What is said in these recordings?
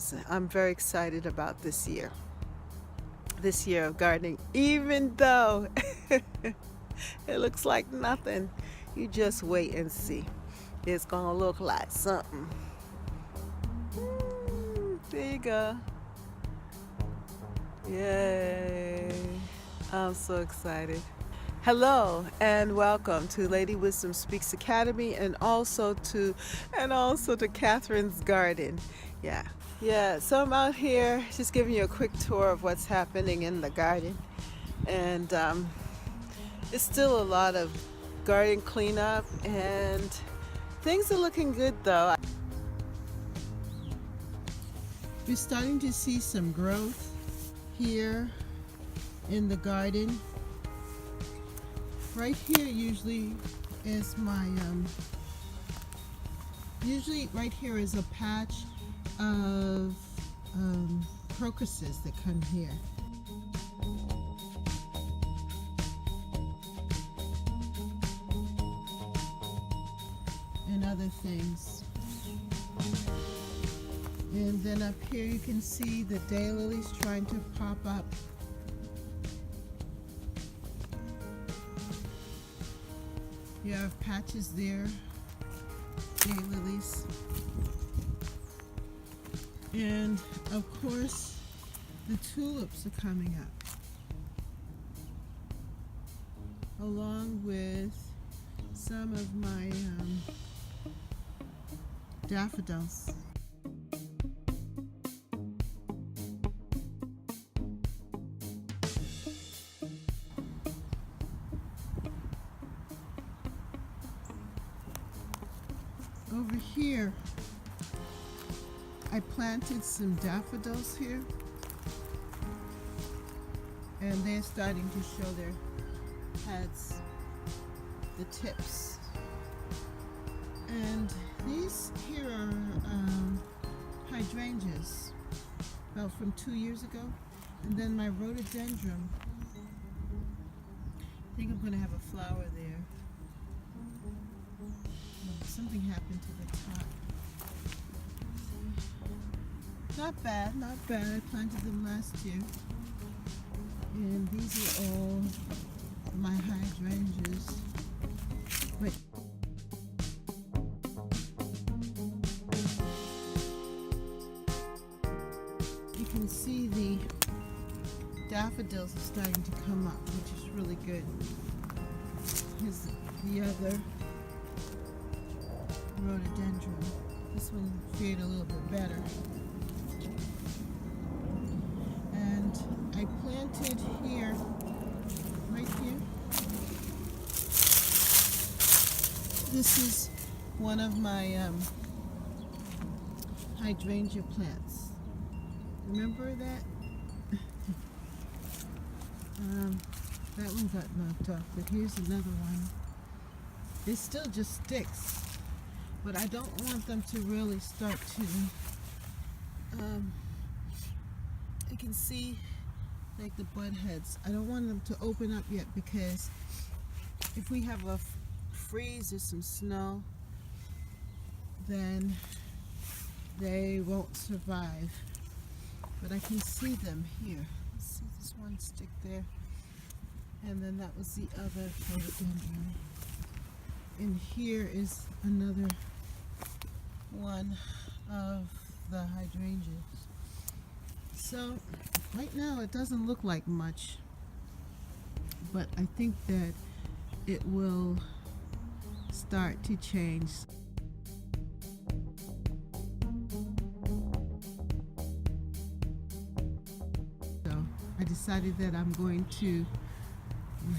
I'm very excited about this year of gardening, even though it looks like nothing. You just wait and see. It's gonna look like something. There you go. Yay. I'm so excited. Hello and welcome to Lady Wisdom Speaks Academy and also to Catherine's Garden. Yeah. Yeah, so I'm out here just giving you a quick tour of what's happening in the garden. And it's still a lot of garden cleanup and things are looking good though. We're starting to see some growth here in the garden. Right here usually is my usually right here is a patch of crocuses that come here. And other things. And then up here you can see the daylilies trying to pop up. You have patches there, daylilies. And of course, the tulips are coming up, along with some of my daffodils. Over here, I planted some daffodils here, and they're starting to show their heads, the tips. And these here are hydrangeas, about from 2 years ago. And then my rhododendron, I think I'm going to have a flower there. Something happened to the top. Not bad, not bad. I planted them last year. And these are all my hydrangeas. But you can see the daffodils are starting to come up, which is really good. Here's the other rhododendron. This one fared a little bit better. And I planted here, right here. This is one of my hydrangea plants. Remember that? That one got knocked off, but here's another one. It still just sticks. But I don't want them to really start to, you can see like the bud heads. I don't want them to open up yet, because if we have a freeze or some snow, then they won't survive. But I can see them here. Let's see this one stick there. And then that was the other rhododendron. And here is another one of the hydrangeas. So right now it doesn't look like much, but I think that it will start to change. So I decided that I'm going to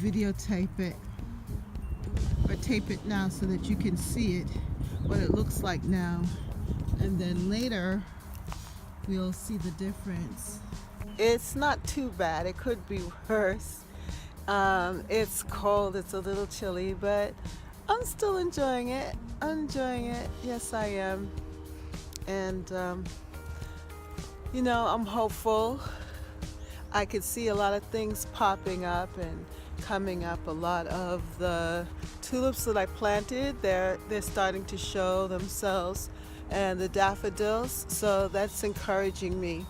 videotape it, or tape it now, so that you can see it, what it looks like now, and then later we'll see the difference. It's not too bad. It could be worse. It's cold, it's a little chilly, but I'm still enjoying it. I'm enjoying it. Yes, I am. And I'm hopeful. I could see a lot of things popping up and coming up. A lot of the tulips that I planted, they're starting to show themselves and the daffodils, so that's encouraging me.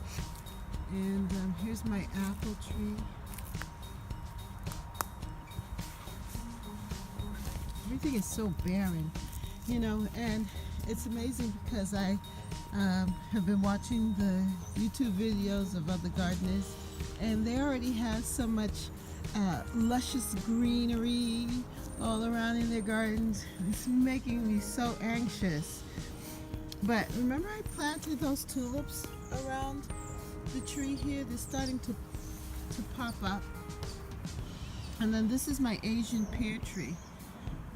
And here's my apple tree. Everything is so barren, you know, and it's amazing because I have been watching the YouTube videos of other gardeners, and they already have so much luscious greenery all around in their gardens. It's making me so anxious. But remember I planted those tulips around the tree here? They're starting to pop up. And then this is my Asian pear tree.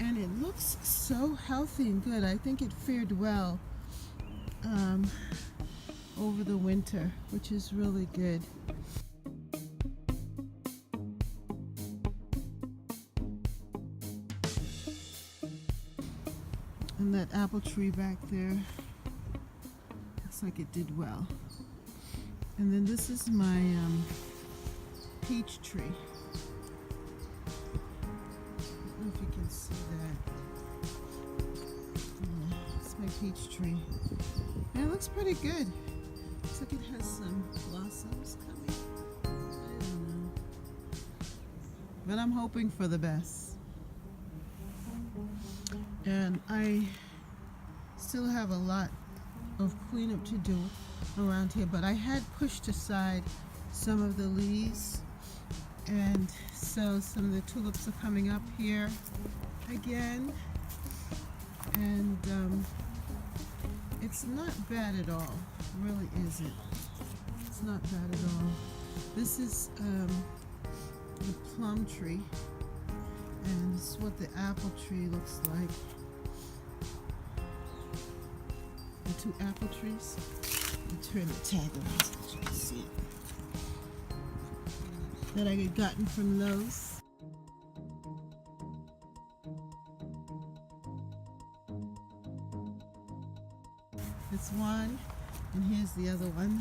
And it looks so healthy and good. I think it fared well over the winter, which is really good. And that apple tree back there looks like it did well. And then this is my peach tree. I don't know if you can see that. Yeah, it's my peach tree. And it looks pretty good. Looks like it has some blossoms coming. I don't know. But I'm hoping for the best. And I still have a lot of cleanup to do around here, but I had pushed aside some of the leaves, and so some of the tulips are coming up here again, and it's not bad at all. It really isn't. It's not bad at all. This is the plum tree, and this is what the apple tree looks like. The two apple trees. Let me turn the tag around so you can see it. That I had gotten from those. This one, and here's the other one.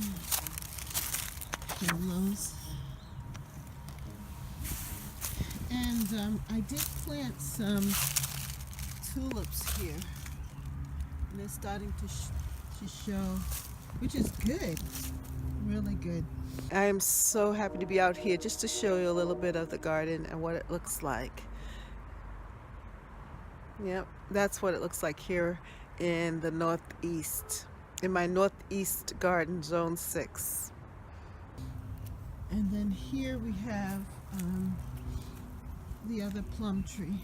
From those. And I did plant some tulips here, and they're starting to show, which is good, really good. I am so happy to be out here just to show you a little bit of the garden and what it looks like. Yep, that's what it looks like here in the northeast, in my northeast garden, zone 6. And then here we have the other plum tree.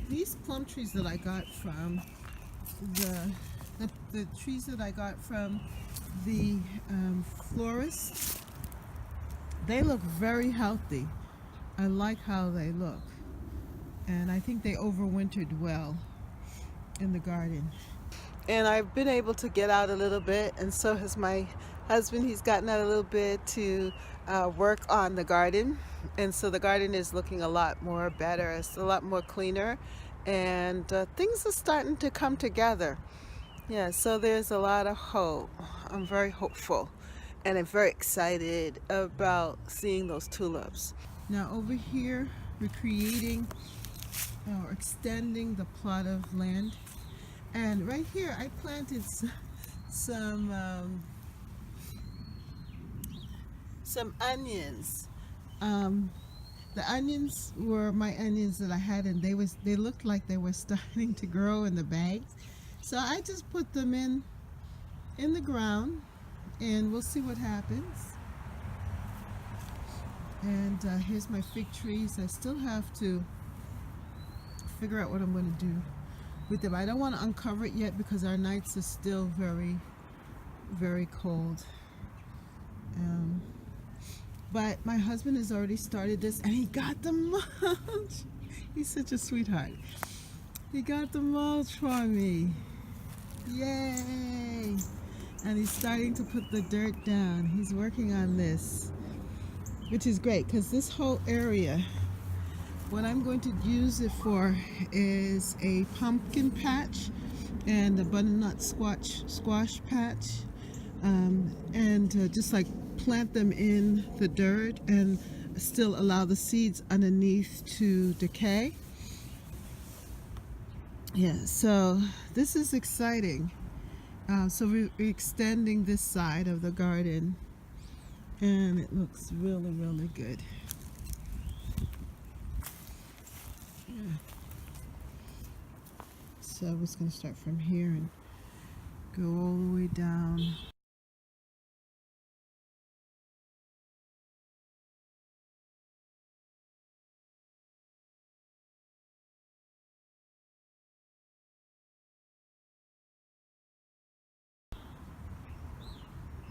These plum trees that I got from the trees that I got from the florist, they look very healthy. I like how they look, and I think they overwintered well in the garden. And I've been able to get out a little bit, and so has my husband. He's gotten out a little bit to work on the garden, and so the garden is looking a lot more better. It's a lot more cleaner, and things are starting to come together. Yeah, so there's a lot of hope. I'm very hopeful, and I'm very excited about seeing those tulips. Now over here, we're creating or extending the plot of land, and right here I planted some onions. The onions were my onions that I had, and they looked like they were starting to grow in the bags. So I just put them in the ground, and we'll see what happens. And here's my fig trees. I still have to figure out what I'm going to do with them. I don't want to uncover it yet because our nights are still very, very cold. But my husband has already started this, and he got the mulch. He's such a sweetheart. He got the mulch for me. Yay! And he's starting to put the dirt down. He's working on this, which is great because this whole area, what I'm going to use it for is a pumpkin patch and a butternut squash patch, and just like plant them in the dirt and still allow the seeds underneath to decay. Yeah, so this is exciting. So we're extending this side of the garden, and it looks really, really good. Yeah. So I was going to start from here and go all the way down.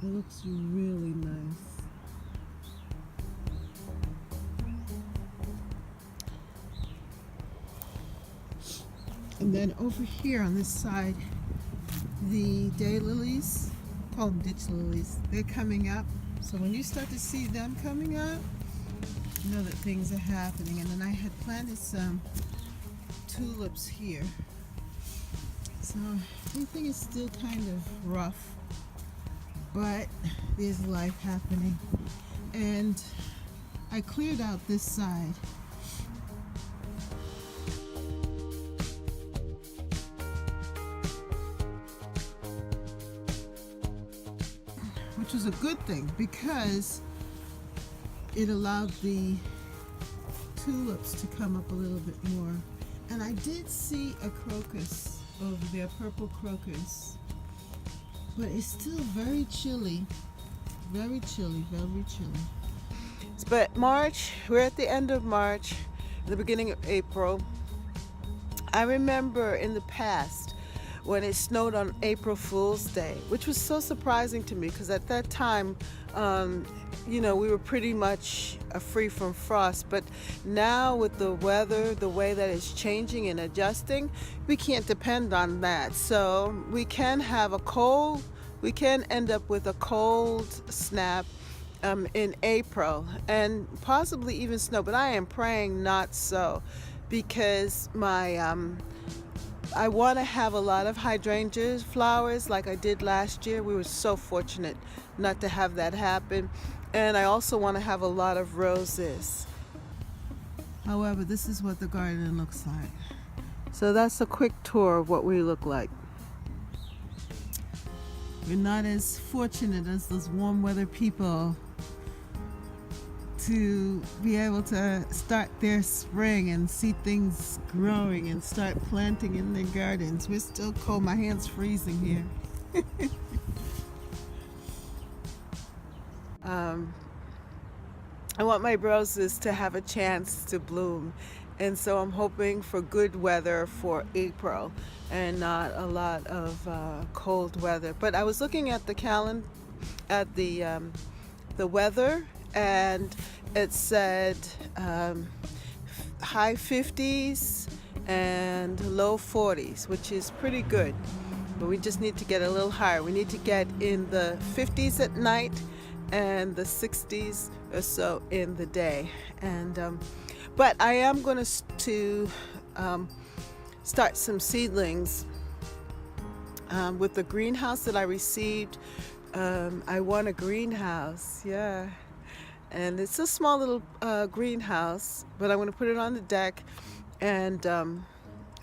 It looks really nice. And then over here on this side, the daylilies, call them ditch lilies, they're coming up. So when you start to see them coming up, you know that things are happening. And then I had planted some tulips here. So everything is still kind of rough, but there's life happening. And I cleared out this side. Which was a good thing because it allowed the tulips to come up a little bit more. And I did see a crocus over there, purple crocus, but it's still very chilly, very chilly, very chilly. But March, we're at the end of March, the beginning of April. I remember in the past when it snowed on April Fool's Day, which was so surprising to me because at that time, we were pretty much free from frost. But now with the weather, the way that it's changing and adjusting, we can't depend on that. So we can end up with a cold snap in April and possibly even snow. But I am praying not so because I want to have a lot of hydrangea flowers like I did last year. We were so fortunate not to have that happen. And I also want to have a lot of roses. However, this is what the garden looks like. So that's a quick tour of what we look like. We're not as fortunate as those warm weather people to be able to start their spring and see things growing and start planting in their gardens. We're still cold. My hand's freezing here. I want my roses to have a chance to bloom, and so I'm hoping for good weather for April and not a lot of cold weather. But I was looking at the calendar, at the weather, and it said high 50s and low 40s, which is pretty good. But we just need to get a little higher. We need to get in the 50s at night and the 60s or so in the day. And but I am going to start some seedlings with the greenhouse that I received. I won a greenhouse, yeah. And it's a small little greenhouse, but I'm going to put it on the deck and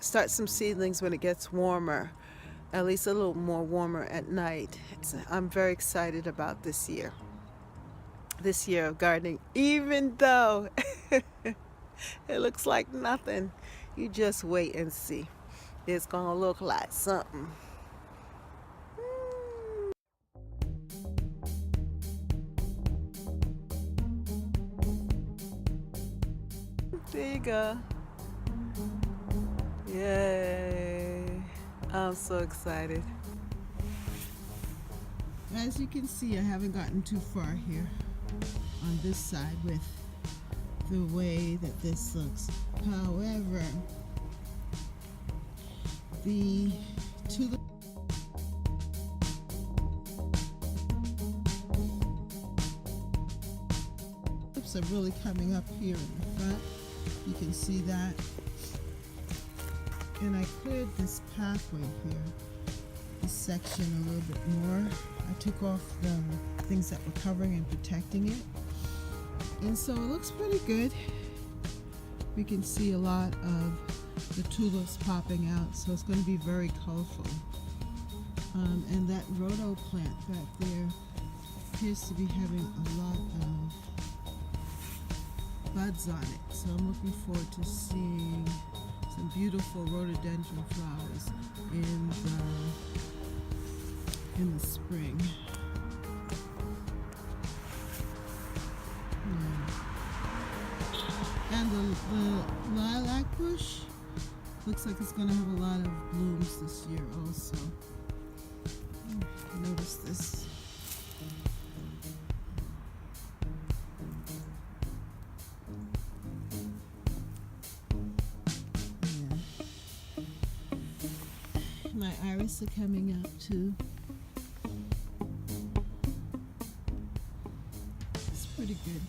start some seedlings when it gets warmer, at least a little more warmer at night. I'm very excited about this year of gardening, even though it looks like nothing. You just wait and see. It's going to look like something. There you go. Yay. I'm so excited. As you can see, I haven't gotten too far here on this side with the way that this looks. However, the tulips are really coming up here in the front. You can see that. And I cleared this pathway here, this section a little bit more. I took off the things that were covering and protecting it. And so it looks pretty good. We can see a lot of the tulips popping out, so it's going to be very colorful. And that rhodo plant back there appears to be having a lot of buds on it, so I'm looking forward to seeing some beautiful rhododendron flowers in the spring. And the lilac bush looks like it's going to have a lot of blooms this year also. Notice this. My iris are coming up too. It's pretty good.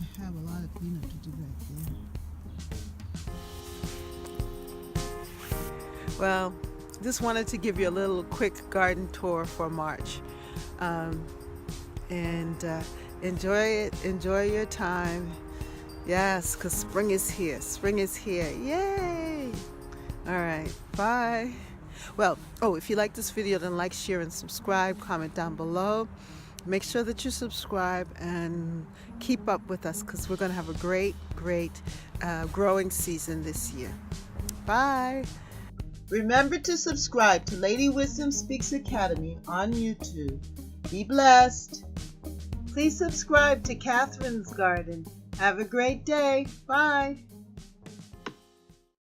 I have a lot of cleanup to do back there. Well, just wanted to give you a little quick garden tour for March. And enjoy it. Enjoy your time. Yes, because spring is here. Spring is here. Yay! All right. Bye. Well, if you like this video, then like, share, and subscribe. Comment down below. Make sure that you subscribe and keep up with us because we're going to have a great growing season this year. Bye. Remember to subscribe to Lady Wisdom Speaks Academy on YouTube. Be blessed. Please subscribe to Catherine's Garden. Have a great day. Bye.